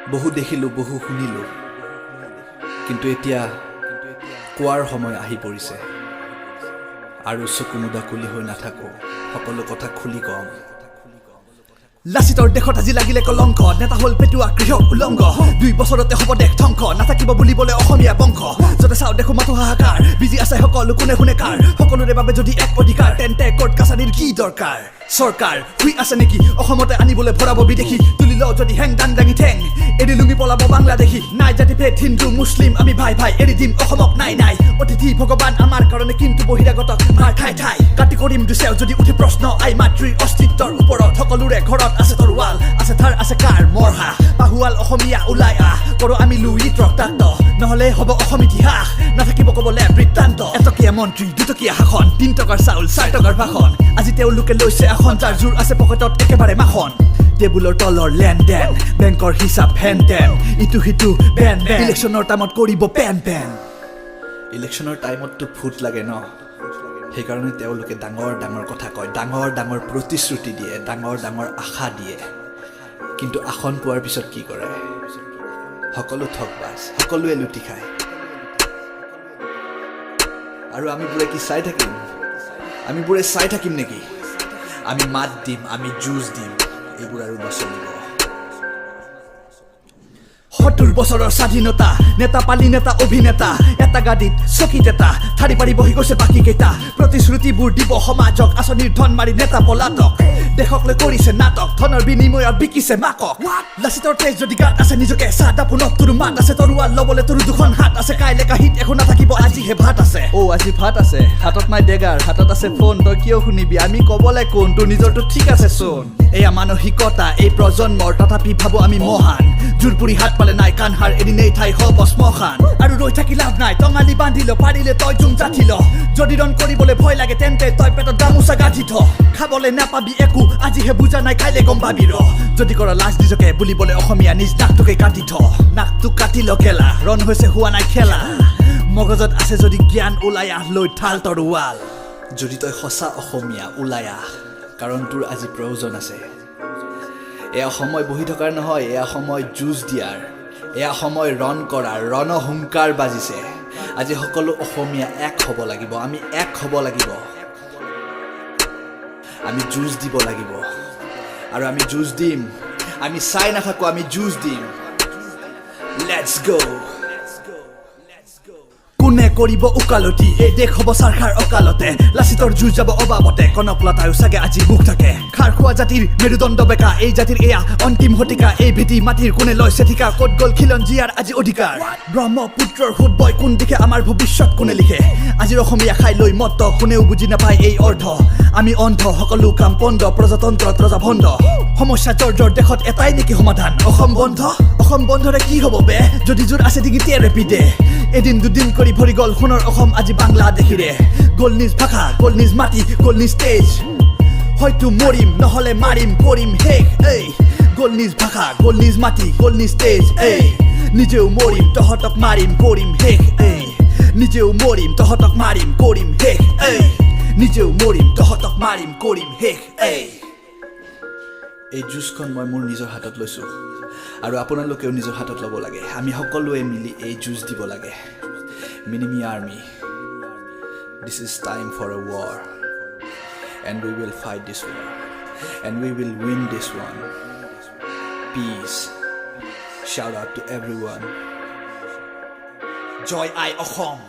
বহু দেখিলোঁ বহু শুনিলোঁ কিন্তু এতিয়া কোৱাৰ সময় আহি পৰিছে আৰু চকু মুদা কুলি হৈ নাথাকো সকলো কথা খুলি কম লাচিতৰ দেশত আজি লাগিলে কলংক নেতা হল পেটুৱা কৃষক উলংগ 2 বছৰতে হ'ব দেশ ধ্বংস নাথাকিব বুলিবলৈ অসমীয়া বংশ যতে চাও দেখো মাথো হাহাকাৰ বিজি আছে সকলো কোনে শুনে কাৰ সকলোৰে বাবে যদি এক অধিকাৰ তেন্তে কোৰ্ট কাছাৰীৰ কি দৰকাৰ সৰকাৰ হুই আছে নেকি অসমতে আনিবলৈ ভৰাব বিদেশী তুলি লও যদি হেং দাং দাঙি ঠেং এৰি লুঙি পলাব বাংলাদেশী নাই জাতি ভেদ হিন্দু মুছলিম আমি ভাই ভাই এৰি দিম অসমক নাই নাই অতিথি ভগৱান আমাৰ কাৰণে কিন্তু বহিৰাগতক মাৰ ঠাই ঠাই কাটি কৰিম দুচেও যদি উঠে প্ৰশ্ন আই মাতৃৰ অস্তিত্বৰ ওপৰত সকলোৰে ঘৰত আছে তৰোৱাল আছে থাৰ আছে কাৰ মৰহা বাহুৱাল অসমীয়া ওলাই আহ কৰো আমি লুইত ৰক্তাক্ত নহলে হ'ব অসম ইতিহাস নাথাকিব ক'বলে বৃত্তান্ত এটকীয়া মন্ত্ৰী দুটকীয়া শাসন 3 টকাৰ চাউল 4 টকাৰ ভাষণ আজি তেওঁলোকে লৈছে এখন যাৰ জোৰ আছে পকেটত একেবাৰে মাখন টেবুলৰ তলৰ লেনদেন বেংকৰ হিচাপ হেনতেন ইটো সিটো বেন বেন ইলেকশ্যনৰ টাইমত কৰিব পেন পেন ইলেকশ্যনৰ টাইমততো ফুট লাগে ন সেইকাৰণে তেওঁলোকে ডাঙৰ ডাঙৰ কথা কয় ডাঙৰ ডাঙৰ প্ৰতিশ্ৰুতি দিয়ে ডাঙৰ ডাঙৰ আশা দিয়ে কিন্তু আসন পোৱাৰ পিছত কি কৰে সকলো ঠকবাজ সকলোৱে লুটি খায় আৰু আমিবোৰে কি চাই থাকিম নেকি আমি মাত দিম আমি যুঁজ দিম এইবোৰ আৰু নচলিব 70 বছৰৰ স্বাধীনতা নেতা পালি নেতা অভিনেতা এটা গাড়ীত চকীত এটা ঠাৰি পাৰি বহি গৈছে বাকী কেইটা প্ৰতিশ্ৰুতিবোৰ দিব সমাজক আঁচনিৰ ধন মাৰি নেতা পলাতক দেশকলৈ কৰিছে নাটক ধনৰ বিনিময়ত বিকিছে মাকক লাচিতৰ তেজ যদি গাত আছে নিজকে চাদা পুনত তোৰ মাত আছে তৰোৱাল ল'বলৈ তোৰ দুখন হাত আছে কাইলে কাহিত একো নাথাকিব আজিহে ভাত আছে আজি ভাত আছে হাতত নাই ডেগাৰ হাতত আছে ফোন তই কিয় শুনিবি আমি ক'বলৈ কোন তোৰ নিজৰটো ঠিক আছে চোন এয়া মানসিকতা এই প্ৰজন্মৰ তথাপি ভাবো আমি মহান জোৰপুৰি হাত পালে নাই কানহাৰ এৰি নেই ঠাই হ'ব শ্মশান আৰু ৰৈ থাকি লাভ নাই টঙালি বান্ধিল পাৰিলে তই জুম জাঠিল যদি ৰণ কৰিবলৈ ভয় লাগে তেন্তে তই পেটত গামোচা গাঁঠি থ খাবলৈ নাপাবি একো আজিহে বুজা নাই কাইলে গম পাবি ৰ যদি কৰ লাজ নিজকে বুলিবলৈ অসমীয়া নিজ নাকটোকে কাটি থ নাকটো কাটি ল কেলা ৰণ হৈছে হোৱা নাই খেলা মগজত আছে যদি জ্ঞান ওলাই আহ লৈ ঠাল তৰোৱাল যদি তই সঁচা অসমীয়া ওলাই আহ কাৰণ তোৰ আজি প্ৰয়োজন আছে এয়া সময় বহি থকাৰ নহয় এয়া সময় যুঁজ দিয়াৰ এয়া সময় ৰণ কৰাৰ ৰণহুংকাৰ বাজিছে আজি সকলো অসমীয়া এক হ'ব লাগিব আমি এক হ'ব লাগিব আমি যুঁজ দিব লাগিব আৰু আমি যুঁজ দিম আমি চাই নাথাকো আমি যুঁজ দিম লেটছ গো কোনে কৰিব উকালতি এই দেশ হ'ব চাৰখাৰ অকালতে লাচিতৰ যুঁজ যাব অবাবতে কনকলতায়ো চাগে আজি মুখ থাকে খাৰ খোৱা জাতিৰ মেৰুদণ্ড বেকা এই জাতিৰ এয়া অন্তিম শতিকা এই ভেটি মাটিৰ কোনে লৈছে ঠিকা ক'ত গ'ল খিলঞ্জীয়াৰ আজি অধিকাৰ ব্ৰহ্মপুত্ৰৰ সোঁত বয় কোন দিশে আমাৰ ভৱিষ্যত কোনে লিখে আজিৰ অসমীয়া খাই লৈ মত কোনেও বুজি নাপায় এই অৰ্থ আমি অন্ধ সকলো কাম বন্ধ প্ৰজাতন্ত্ৰত ৰজা ভণ্ড সমস্যা জৰ্জৰ দেশত এটাই নেকি সমাধান অসম বন্ধৰে কি হ'ব বে যদি জোৰ আছে ডিঙিতে ৰেপিডে এদিন দুদিন কৰি ভৰি গ'ল সোণৰ অসম আজি বাংলাদেশীৰে গ'ল নিজ ভাষা গ'ল নিজ মাটি গ'ল নিজ তেজ হয়তো মৰিম নহ'লে মাৰিম কৰিম শেষ এই গ'ল নিজ ভাষা গ'ল নিজ মাটি গ'ল নিজ তেজ এই নিজেও মৰিম তহঁতক মাৰিম কৰিম শেষ এই নিজেও মৰিম তহঁতক মাৰিম কৰিম শেষ এই নিজেও মৰিম তহঁতক মাৰিম কৰিম শেষ এই যুঁজখন মই মোৰ নিজৰ হাতত লৈছোঁ আৰু আপোনালোকেও নিজৰ হাতত ল'ব লাগে আমি সকলোৱে মিলি এই যুঁজ দিব লাগে মিনিমি army this is time for a war and we will fight this war and we will win this one peace shout out to everyone joy I Ochom